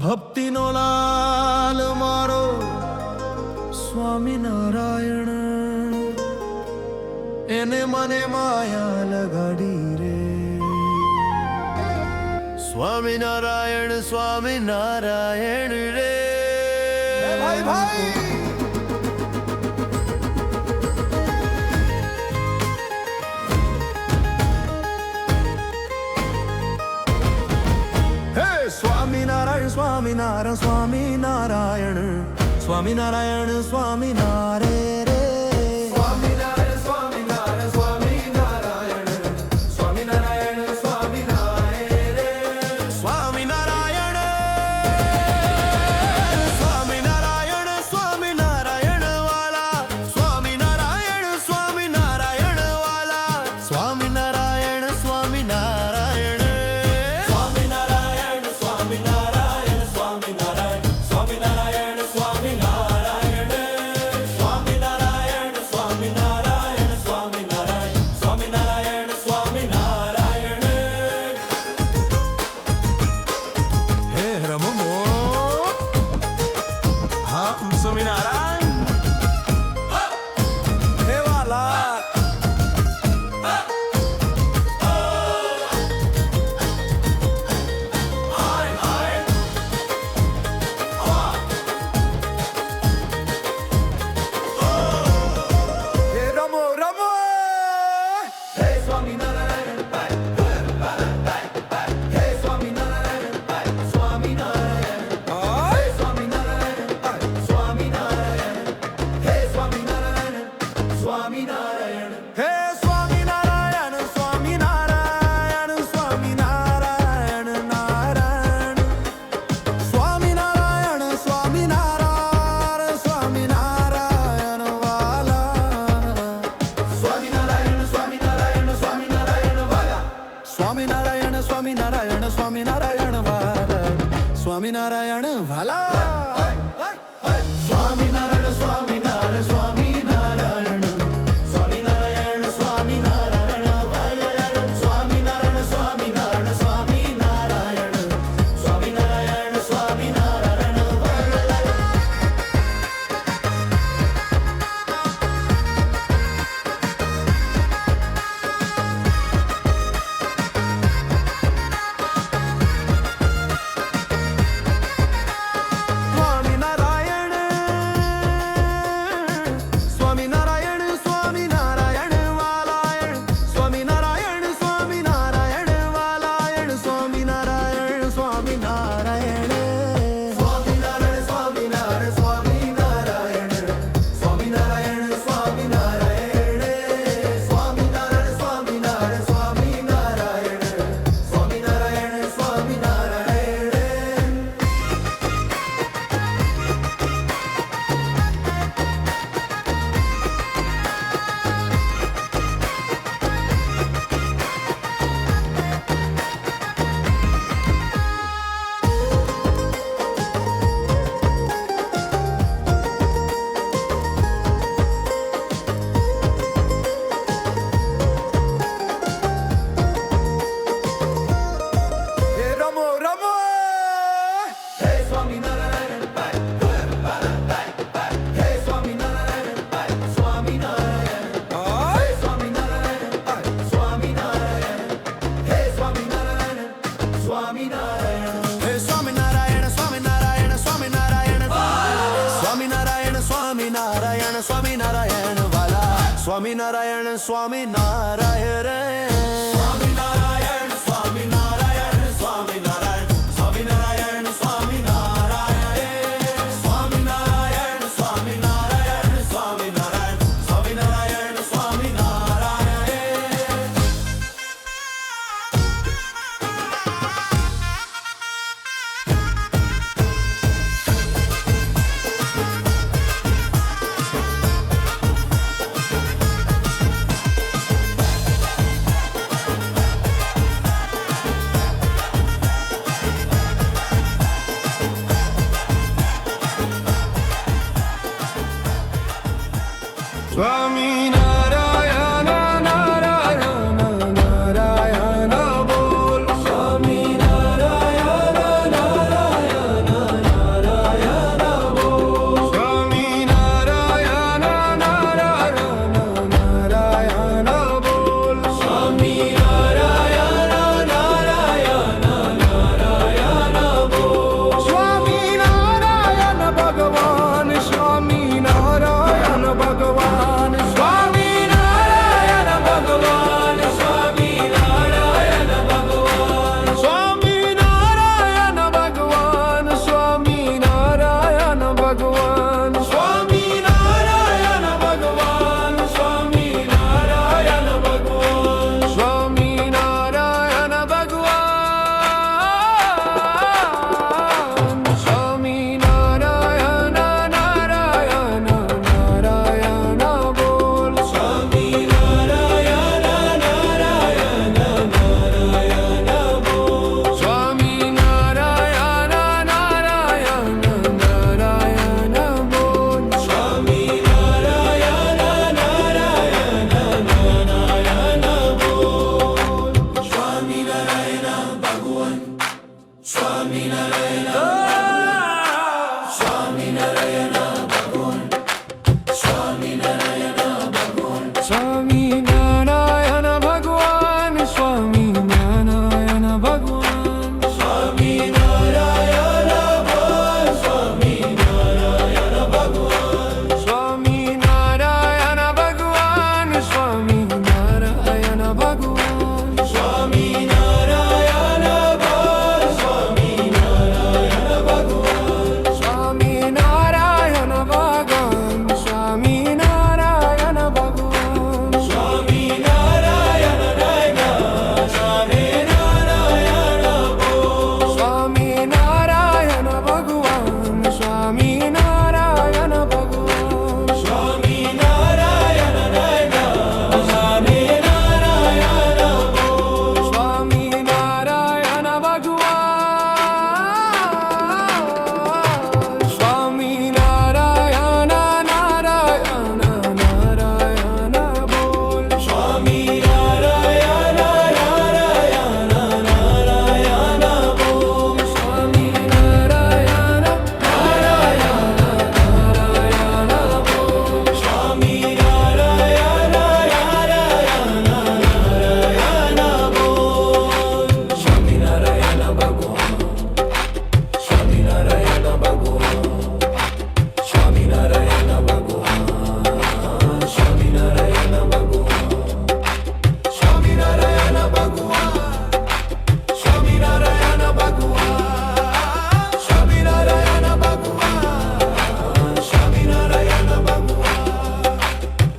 ભક્તિનો લાલ મારો સ્વામિનારાયણ, એને મને માયા લગાડી રે. સ્વામિનારાયણ સ્વામિનારાયણ રે. ભાઈ ભાઈ સ્વામિનારાયણ સ્વામિનારાયણ સ્વામિનારાયણ સ્વામિનારાયણ સ્વામિનારાયણ રે. સ્વામિનારાયણ સ્વામિનારાયણ સ્વામિનારાયણ સ્વામિનારાયણ સ્વામિનારાયણ રે. સ્વામિનારાયણ સ્વામિનારાયણ સ્વામિનારાયણ વાલા. સ્વામિનારાયણ સ્વામિનારાયણ વાલા. સ્વામિનારાયણ સ્વામિનારાયણ સ્વામિનારાયણ હે વાલા. હે રમો રમો. હે સ્વામિનારાયણ હે સ્વામિનારાયણ સ્વામિનારાયણ. સ્વામિનારાયણ હે સ્વામિનારાયણ સ્વામિનારાયણ સ્વામિનારાયણ નારાયણ. સ્વામિનારાયણ સ્વામિનારાયણ સ્વામિનારાયણ વાલા. સ્વામિનારાયણ સ્વામિનારાયણ સ્વામિનારાયણ વાલા. સ્વામિનારાયણ સ્વામિનારાયણ સ્વામિનારાયણ વાલા. સ્વામિનારાયણ વાલા. સ્વામિનારાયણ સ્વામિનારાયણ સ્વામિનારાયણ સ્વામિનારાયણ સ્વામિનારાયણ વાલા. સ્વામિનારાયણ સ્વામિનારાયણ સ્વામિનારાયણ સ્વામિનારાયણ સ્વામિનારાયણ વાલા. સ્વામિનારાયણ સ્વામિનારાયણ વાલા. સ્વામિનારાયણ સ્વામિનારાયણ રે. સ્વામિનારાયણ સ્વામિનારાયણ સ્વામિનારાયણ સ્વામિનારાયણ સ્વામિનારાયણ. સ્વામિનારાયણ સ્વામિનારાયણ સ્વામિનારાયણ સ્વામિનારાયણ સ્વામિનારાયણ. સ્વામિનારાયણ ભગવાન સ્વામિનારાયણ ભગવાન સ્વામિનારાયણ ભગવાન સ્વામિનારાયણ ભગવાન સ્વામિનારાયણ ભગવાન સ્વામિનારાયણ ભગવાન સ્વામિનારાયણ ભગવાન સ્વામિનારાયણ ભગવાન સ્વામિનારાયણ ભગવાન સ્વામિનારાયણ નારાયણ નારાયણ બોલ સ્વામિનારાયણ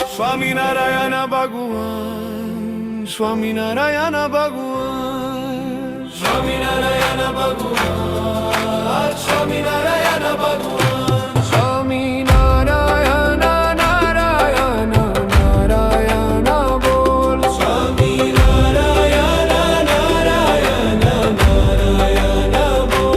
સ્વામિનારાયણ ભગવાન સ્વામિનારાયણ ભગવાન સ્વામિનારાયણ ભગવાન સ્વામિનારાયણ ભગવાન સ્વામિનારાયણ નારાયણ નારાયણ બોલ સ્વામિનારાયણ નારાયણ નારાયણ બોલ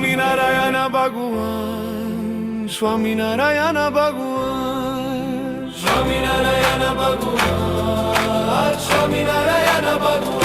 સ્વામિનારાયણ ભગવાન સ્વામિનારાયણ ભગવાન સ્વામિનારાયણ ભગવાન સ્વામિનારાયણ ભગવાન